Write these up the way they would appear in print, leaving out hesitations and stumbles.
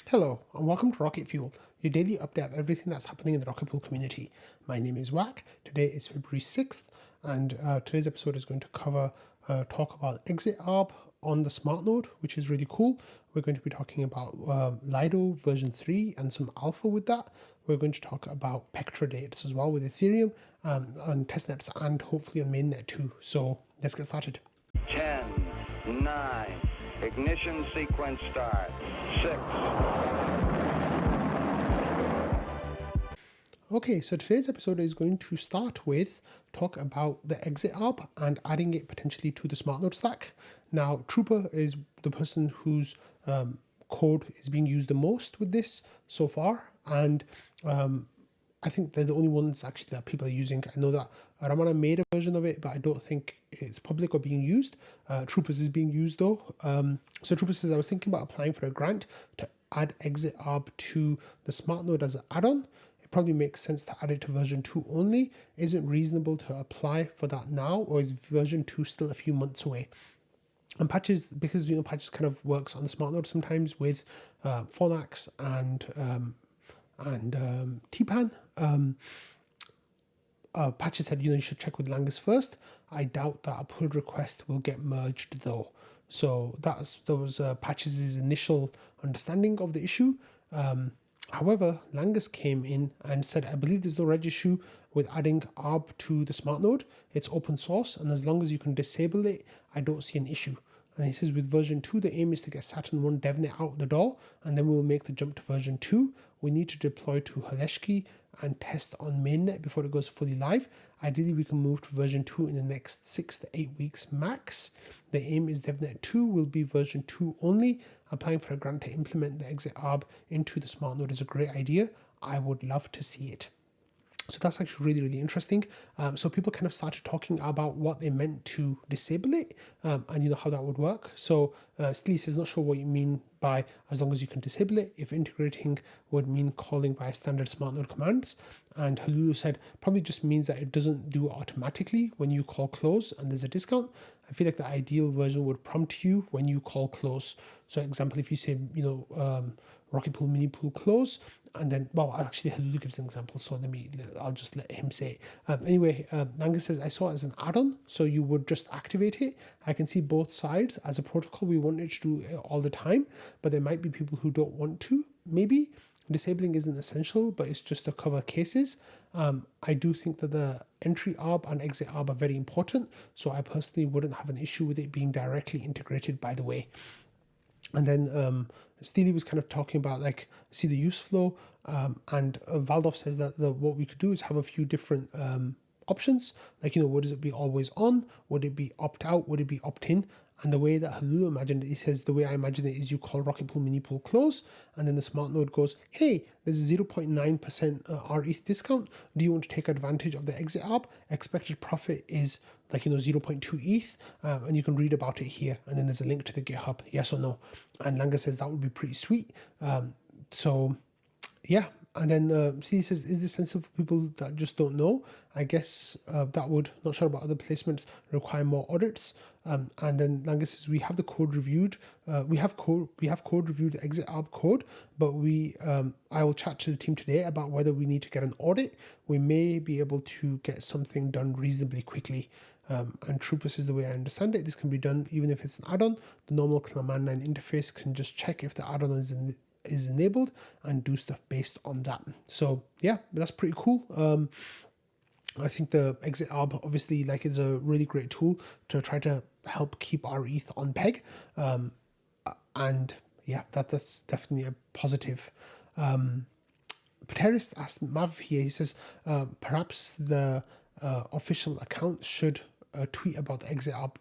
Hello, and welcome to Rocket Fuel, your daily update of everything that's happening in the Rocket Fuel community. My name is Wack. Today is February 6th, and today's episode is going to cover talk about exit ARB on the smart node, which is really cool. We're going to be talking about Lido version 3 and some alpha with that. We're going to talk about Pectra dates as well with Ethereum on testnets and hopefully on mainnet too. So let's get started. 10, 9, ignition sequence start, 6. Okay, so today's episode is going to start with talk about the exit ARB and adding it potentially to the smart node stack. Now, Trooper is the person whose code is being used the most with this so far, and I think they're the only ones actually that people are using. I know that Ramana made a version of it, but I don't think it's public or being used. Troopers is being used though. So Trooper says, I was thinking about applying for a grant to add exit ARB to the smart node as an add-on. It probably makes sense to add it to version 2 only. Is it reasonable to apply for that now, or is version 2 still a few months away? And patches, because patches kind of works on the smart node sometimes with Phonax and TPAN. Patches said, you should check with Langus first. I doubt that a pull request will get merged though. So that was Patches' initial understanding of the issue. However, Langus came in and said, I believe there's no reg issue with adding ARB to the smart node. It's open source, and as long as you can disable it, I don't see an issue. And he says with version 2, the aim is to get Saturn 1 DevNet out the door, and then we'll make the jump to version 2. We need to deploy to Haleshki and test on mainnet before it goes fully live. Ideally, we can move to version 2 in the next 6 to 8 weeks max. The aim is DevNet 2 will be version 2 only. Applying for a grant to implement the exit ARB into the smart node is a great idea. I would love to see it. So that's actually really, really interesting. So people kind of started talking about what they meant to disable it and how that would work. So Steely says, not sure what you mean by as long as you can disable it. If integrating would mean calling via standard smart node commands. And Halulu said, probably just means that it doesn't do it automatically when you call close and there's a discount. I feel like the ideal version would prompt you when you call close. So example, if you say, Rocket Pool, Mini Pool close, and then, actually, Halulu gives an example, so I'll just let him say it. Anyway, Nanga says, I saw it as an add-on, so you would just activate it. I can see both sides. As a protocol, we want it to do it all the time, but there might be people who don't want to. Maybe disabling isn't essential, but it's just to cover cases. I do think that the entry ARB and exit ARB are very important, so I personally wouldn't have an issue with it being directly integrated, by the way. And then Steely was kind of talking about see the use flow, and Valdov says that what we could do is have a few different options, would it be always on, would it be opt out, would it be opt in? And the way that Halulu imagined it, he says the way I imagine it is you call Rocket Pool Mini Pool close, and then the smart node goes, hey, there's a 0.9% RETH discount. Do you want to take advantage of the exit ARB? Expected profit is 0.2 ETH, and you can read about it here. And then there's a link to the GitHub, yes or no. And Langa says that would be pretty sweet. So yeah. And then C says, is this sensible for people that just don't know? I guess that would, not sure about other placements, require more audits. And then Langus says, we have the code reviewed. We have code reviewed the exit ARB code, but I will chat to the team today about whether we need to get an audit. We may be able to get something done reasonably quickly. And Trooper says, the way I understand it, this can be done even if it's an add-on. The normal command line interface can just check if the add-on is enabled and do stuff based on that. So yeah, that's pretty cool. I think the exit ARB obviously is a really great tool to try to help keep our ETH on peg. And yeah, that's definitely a positive. Pteris asked Mav here, he says, perhaps the official account should tweet about the exit ARB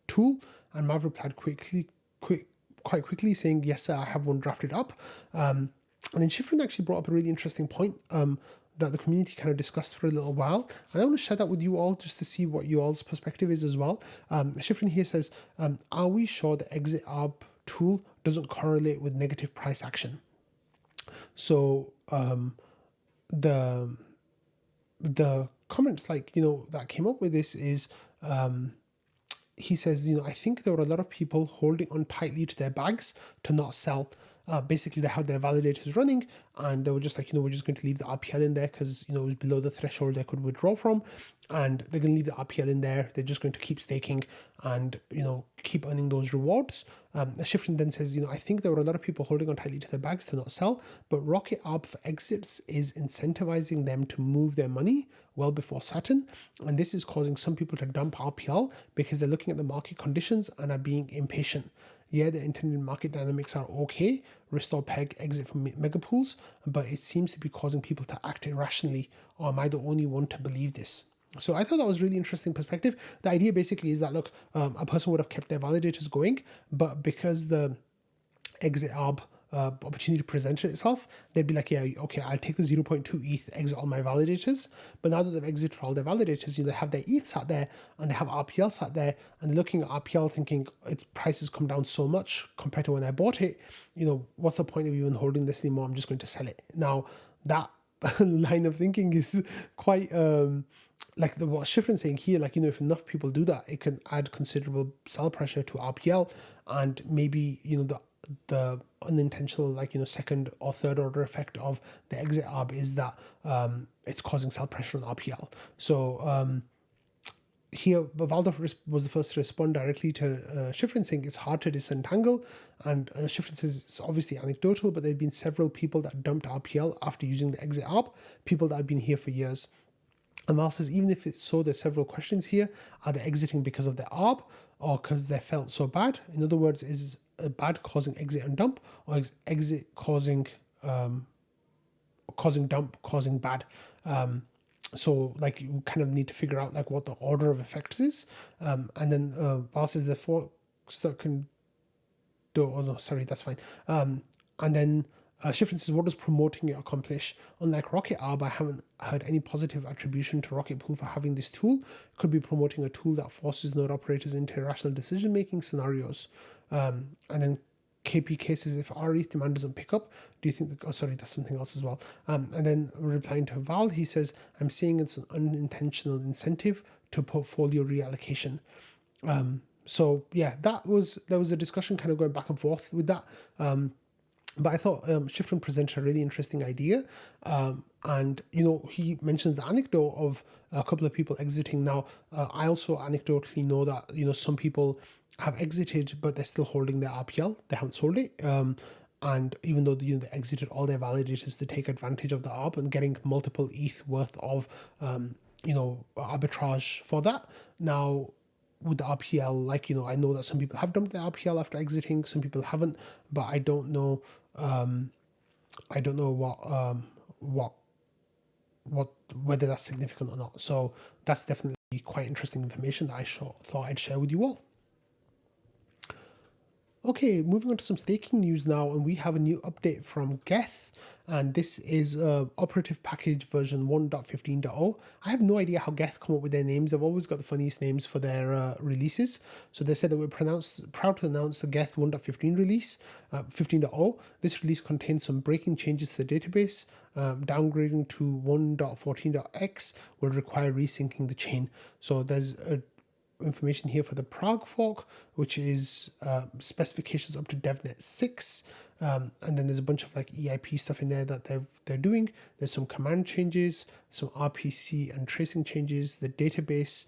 tool, and Mav replied quite quickly saying, yes sir, I have one drafted up. And then Shifrin actually brought up a really interesting point that the community kind of discussed for a little while, and I want to share that with you all just to see what you all's perspective is as well. Shifrin here says, are we sure the exit ARB tool doesn't correlate with negative price action? So the comments that came up with this is he says, I think there were a lot of people holding on tightly to their bags to not sell. basically they had their validators running, and they were just like, we're just going to leave the RPL in there because, it was below the threshold they could withdraw from, and they're going to leave the RPL in there. They're just going to keep staking and, keep earning those rewards. Shifting then says, I think there were a lot of people holding on tightly to their bags to not sell, but Rocket Arb for exits is incentivizing them to move their money well before Saturn, and this is causing some people to dump RPL because they're looking at the market conditions and are being impatient. Yeah, the intended market dynamics are okay, restore peg, exit from mega pools, but it seems to be causing people to act irrationally, or am I the only one to believe this? So I thought that was really interesting perspective. The idea basically is that, look, a person would have kept their validators going, but because the exit arb opportunity presented itself, they'd be like, yeah, okay, I'll take the 0.2 ETH, exit all my validators. But now that they've exited all their validators, they have their ETH sat there and they have RPL sat there, and they're looking at RPL thinking its price has come down so much compared to when I bought it. What's the point of even holding this anymore? I'm just going to sell it. Now, that line of thinking is quite like what Shifrin's saying here, like, if enough people do that, it can add considerable sell pressure to RPL, and maybe, the unintentional, like, second or third order effect of the exit arb is that it's causing sell pressure on RPL. So here, Valdo was the first to respond directly to Shifrin, saying it's hard to disentangle, and Shifrin says it's obviously anecdotal, but there have been several people that dumped RPL after using the exit arb, people that have been here for years. And Mal says, even if it's so, there's several questions here. Are they exiting because of their ARB or because they felt so bad? In other words, is a bad causing exit and dump, or is exit causing dump causing bad? So like you kind of need to figure out like what the order of effects is. And then Mal says the folks that can do, oh no, sorry, that's fine. And then Shifrin says, what does promoting it accomplish? Unlike Rocket Arb, I haven't heard any positive attribution to Rocket Pool for having this tool. Could be promoting a tool that forces node operators into irrational decision-making scenarios. And then KPK says, if RETH demand doesn't pick up, do you think that, oh, sorry, that's something else as well. And then replying to Val, he says, I'm seeing it's an unintentional incentive to portfolio reallocation. So yeah, there was a discussion kind of going back and forth with that. But I thought Shifrin presented a really interesting idea. And, he mentions the anecdote of a couple of people exiting. Now, I also anecdotally know that, some people have exited, but they're still holding their RPL. They haven't sold it. And even though they exited all their validators to take advantage of the ARB and getting multiple ETH worth of, arbitrage for that. Now, with the RPL, like, I know that some people have dumped their RPL after exiting, some people haven't, but I don't know what whether that's significant or not. So that's definitely quite interesting information that I thought I'd share with you all. Okay, moving on to some staking news now, and we have a new update from Geth, and this is operative package version 1.15.0. I have no idea how Geth come up with their names. They've always got the funniest names for their releases. So they said that we're proud to announce the Geth 1.15 release, 15.0. This release contains some breaking changes to the database. Downgrading to 1.14.x will require resyncing the chain. So there's information here for the Prague fork, which is specifications up to DevNet 6, and then there's a bunch of like EIP stuff in there that they're doing. There's some command changes, some RPC and tracing changes. The database,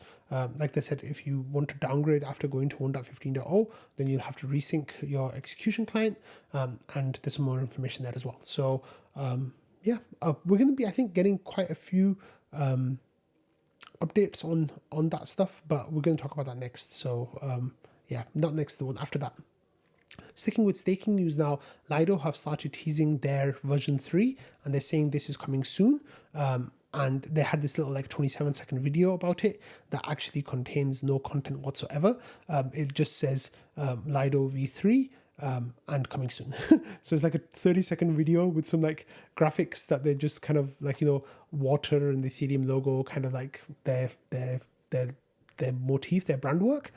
like they said, if you want to downgrade after going to 1.15.0, then you'll have to resync your execution client, and there's some more information there as well. So we're going to be, I think, getting quite a few updates on that stuff, but we're going to talk about that next. So not next, the one after that. Sticking with staking news now, Lido have started teasing their version 3, and they're saying this is coming soon. And they had this little like 27-second video about it that actually contains no content whatsoever. It just says Lido v3 and coming soon. So it's like a 30-second video with some like graphics that they're just kind of like, water and the Ethereum logo, kind of like their motif, their brand work.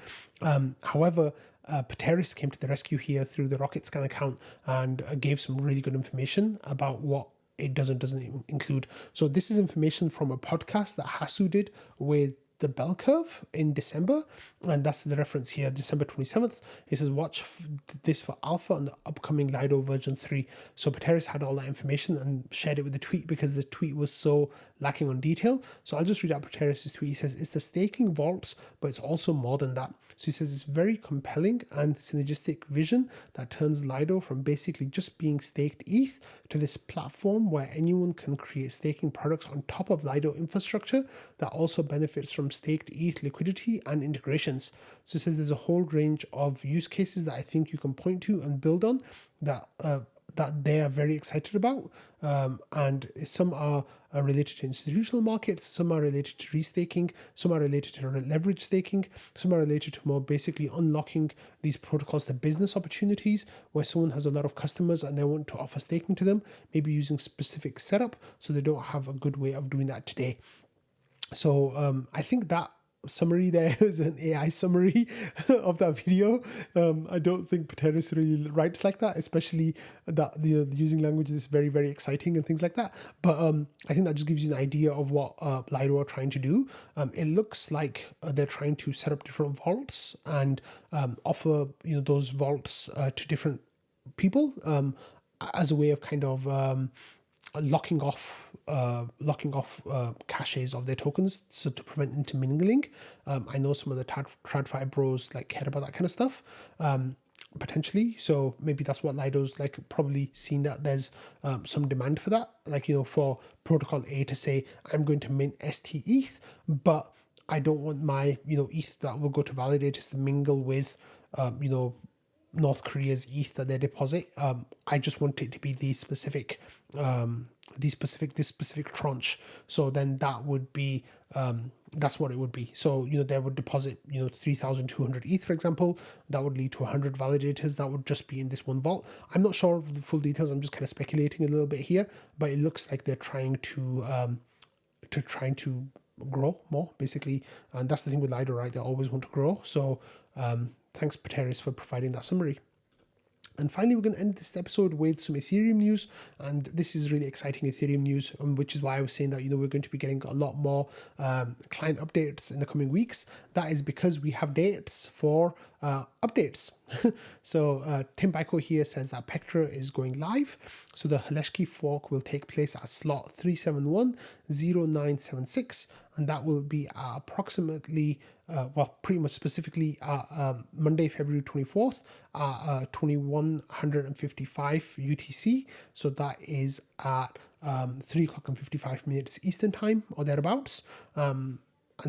However, Pectra came to the rescue here through the Rocket Scan account and gave some really good information about what it doesn't include. So this is information from a podcast that Hasu did with the bell curve in December, and that's the reference here, December 27th. It says watch this for alpha on the upcoming Lido version 3. So Pectra had all that information and shared it with the tweet because the tweet was so lacking on detail. So I'll just read out Pectra's tweet. He says it's the staking vaults, but it's also more than that. So he says it's very compelling and synergistic vision that turns Lido from basically just being staked ETH to this platform where anyone can create staking products on top of Lido infrastructure that also benefits from staked ETH liquidity and integrations. So it says there's a whole range of use cases that I think you can point to and build on that they are very excited about, and some are related to institutional markets, some are related to restaking, some are related to leverage staking, some are related to more basically unlocking these protocols to business opportunities where someone has a lot of customers and they want to offer staking to them, maybe using specific setup, so they don't have a good way of doing that today. So I think that summary there is an AI summary of that video. I don't think Pectra really writes like that, especially that the using language is very, very exciting and things like that. But I think that just gives you an idea of what Lido are trying to do. It looks like they're trying to set up different vaults and offer those vaults to different people as a way of kind of locking off caches of their tokens, so to prevent intermingling. I know some of the TradFi bros care about that kind of stuff, potentially. So maybe that's what Lido's probably seen that there's some demand for that, for protocol A to say I'm going to mint ST ETH, but I don't want my ETH that will go to validators to mingle with North Korea's ETH that they deposit. I just want it to be this specific tranche. So then that would be that's what it would be. So they would deposit 3,200 ETH, for example. That would lead to 100 validators. That would just be in this one vault. I'm not sure of the full details. I'm just kind of speculating a little bit here, but it looks like they're trying to grow more, basically. And that's the thing with Lido, right? They always want to grow. So thanks, Pectra, for providing that summary. And finally, we're going to end this episode with some Ethereum news, and this is really exciting Ethereum news, which is why I was saying that we're going to be getting a lot more client updates in the coming weeks. That is because we have dates for updates. So Tim Baiko here says that Pectra is going live. So the Haleshki fork will take place at slot 3710976, and that will be at approximately pretty much specifically Monday, February 24th at 2155 UTC. So that is at 3 o'clock and 55 minutes Eastern time or thereabouts. And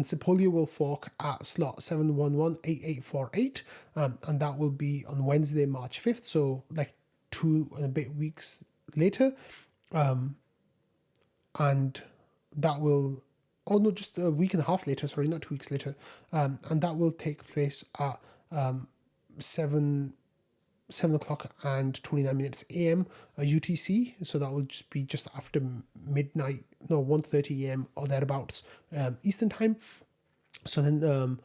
Sepolia will fork at slot 7118848, and that will be on Wednesday, March 5th. So 2 and a bit weeks later. And that will just a week and a half later, sorry, not 2 weeks later. And that will take place at 7 o'clock and 29 minutes AM UTC. So that will just be just after midnight, 1:30 AM or thereabouts Eastern time. So then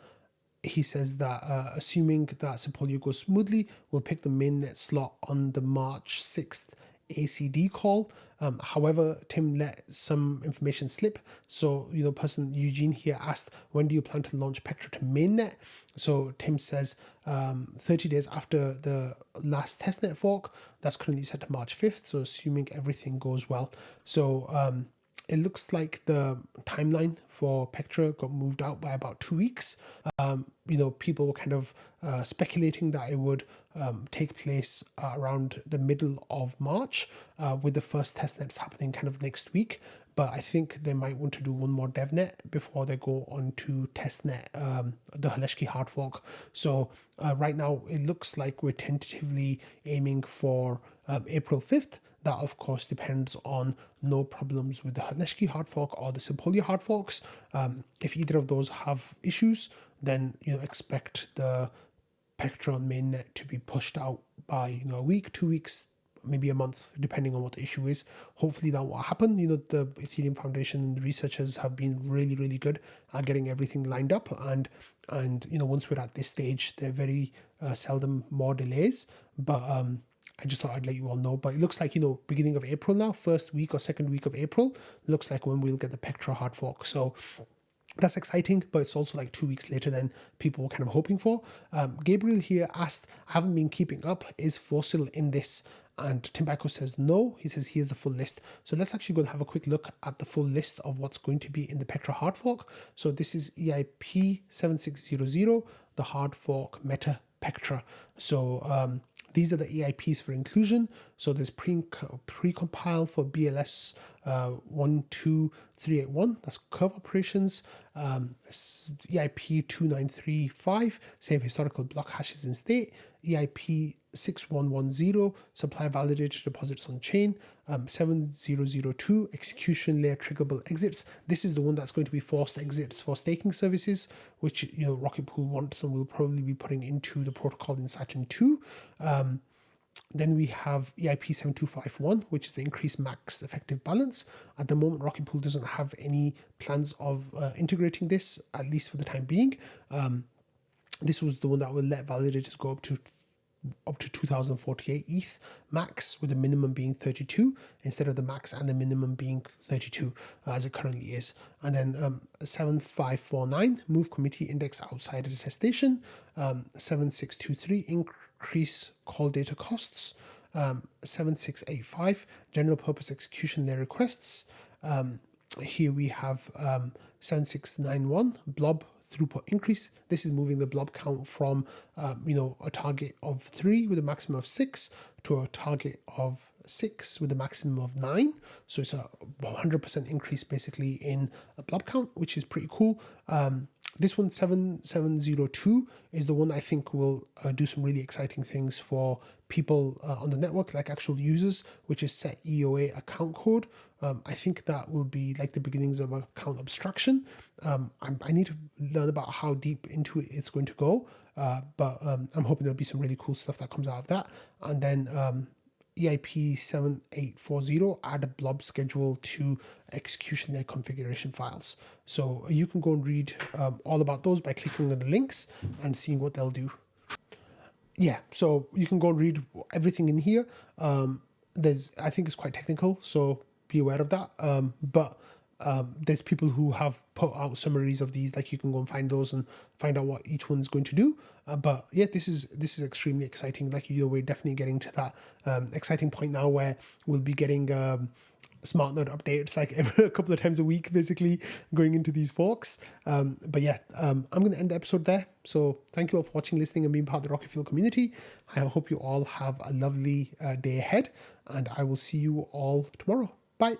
he says that assuming that Sepolia goes smoothly, we'll pick the mainnet slot on the March 6th ACD call. However, Tim let some information slip. So, person Eugene here asked, when do you plan to launch Pectra to mainnet? So Tim says 30 days after the last testnet fork. That's currently set to March 5th. So assuming everything goes well. So it looks like the timeline for Pectra got moved out by about 2 weeks. People were kind of speculating that it would take place around the middle of March, with the first testnets happening kind of next week. But I think they might want to do one more devnet before they go on to testnet the Haleshki hard fork. So right now it looks like we're tentatively aiming for April 5th. That, of course, depends on no problems with the Haleshki hard fork or the Sepolia hard forks. If either of those have issues, then expect the Pectra on mainnet to be pushed out by a week, 2 weeks, maybe a month, depending on what the issue is. Hopefully that will happen. The Ethereum Foundation and the researchers have been really, really good at getting everything lined up. And once we're at this stage, there are very seldom more delays. But I just thought I'd let you all know. But it looks like, beginning of April now, first week or second week of April, looks like when we'll get the Pectra hard fork. So That's exciting, but it's also like 2 weeks later than people were kind of hoping for. Gabriel here asked, I haven't been keeping up. Is Fossil in this? And Timbaco says no. He says here's the full list. So let's actually go and have a quick look at the full list of what's going to be in the Pectra hard fork. So this is EIP 7600, the hard fork meta Pectra. So these are the EIPs for inclusion. So there's pre-compile for BLS 12381, that's curve operations. EIP 2935, same historical block hashes in state. EIP 6110, supply validated deposits on chain. 7002, execution layer triggerable exits. This is the one that's going to be forced exits for staking services, which Rocket Pool wants and will probably be putting into the protocol in Saturn 2. Then we have EIP 7251, which is the increased max effective balance. At the moment, Rocket Pool doesn't have any plans of integrating this, at least for the time being. This was the one that will let validators go up to 2048 ETH max, with the minimum being 32 instead of the max and the minimum being 32 as it currently is. And then 7549, move committee index outside of attestation. 7623, increase call data costs. 7685, general purpose execution layer requests. Here we have 7691, blob throughput increase. This is moving the blob count from a target of 3 with a maximum of 6 to a target of 6 with a maximum of 9. So it's a 100% increase basically in a blob count, which is pretty cool. This one, 7702, is the one I think will do some really exciting things for people on the network, like actual users, which is set EOA account code. I think that will be like the beginnings of account abstraction. I need to learn about how deep into it it's going to go, but I'm hoping there'll be some really cool stuff that comes out of that. And then EIP 7840, add a blob schedule to execution layer configuration files. So you can go and read all about those by clicking on the links and seeing what they'll do. Yeah, so you can go and read everything in here. I think it's quite technical, so be aware of that. But there's people who have put out summaries of these, like you can go and find those and find out what each one's going to do. But yeah, this is extremely exciting. Like we're definitely getting to that exciting point now where we'll be getting smart node updates like a couple of times a week, basically going into these forks. But yeah, I'm going to end the episode there. So thank you all for watching, listening, and being part of the Rocket Fuel community. I hope you all have a lovely day ahead, and I will see you all tomorrow. Bye.